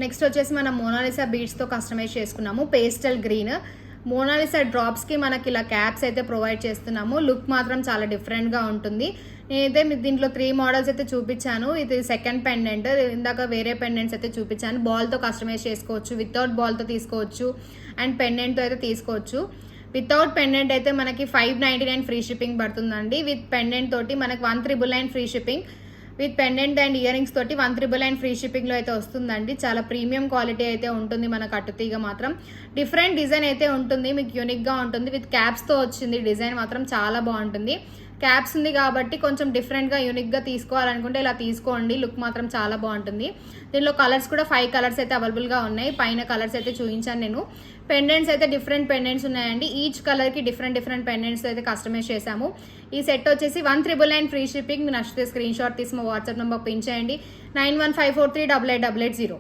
Next వచ్చేసి మనం Mona Lisa బీడ్స్తో customise చేసుకున్నాము. పేస్టల్ గ్రీన్ మోనాలిసా డ్రాప్స్కి మనకి ఇలా క్యాప్స్ అయితే ప్రొవైడ్ చేస్తున్నాము. లుక్ మాత్రం చాలా డిఫరెంట్గా ఉంటుంది. నేనైతే దీంట్లో 3 మోడల్స్ అయితే చూపించాను. ఇది సెకండ్ పెండెంట్. ఇందాక వేరే పెండెంట్స్ అయితే చూపించాను. బాల్తో కస్టమైజ్ చేసుకోవచ్చు, వితౌట్ బాల్తో తీసుకోవచ్చు, అండ్ పెండెంట్తో అయితే తీసుకోవచ్చు. వితౌట్ పెండెంట్ అయితే మనకి 599 ఫ్రీ షిప్పింగ్ పడుతుందండి. విత్ పెండెంట్ తోటి మనకి 1399 free shipping. With pendant and ear rings తోటి 1399 ఫ్రీ షిప్పింగ్లో అయితే వస్తుందండి. చాలా ప్రీమియం క్వాలిటీ అయితే ఉంటుంది. మన కట్టుతీగ మాత్రం డిఫరెంట్ డిజైన్ అయితే ఉంటుంది, మీకు యూనిక్గా ఉంటుంది. విత్ క్యాప్స్తో వచ్చింది. డిజైన్ మాత్రం చాలా బాగుంటుంది. క్యాప్స్ ఉంది కాబట్టి కొంచెం డిఫరెంట్గా యూనిక్గా తీసుకోవాలనుకుంటే ఇలా తీసుకోండి. లుక్ మాత్రం చాలా బాగుంటుంది. దీనిలో కలర్స్ కూడా 5 కలర్స్ అయితే అవైలబుల్గా ఉన్నాయి. పైన కలర్స్ అయితే చూపించాను నేను. పెండెంట్స్ అయితే డిఫరెంట్ పెండెంట్స్ ఉన్నాయండి. ఈచ్ కలర్కి డిఫరెంట్ పెండెంట్స్ అయితే కస్టమైజ్ చేశాము. ఈ సెట్ వచ్చేసి 1399 ఫ్రీ షిప్పింగ్. నచ్చితే స్క్రీన్ షాట్ తీసి మా వాట్సాప్ నెంబర్ పిన్ చేయండి. 9154388880.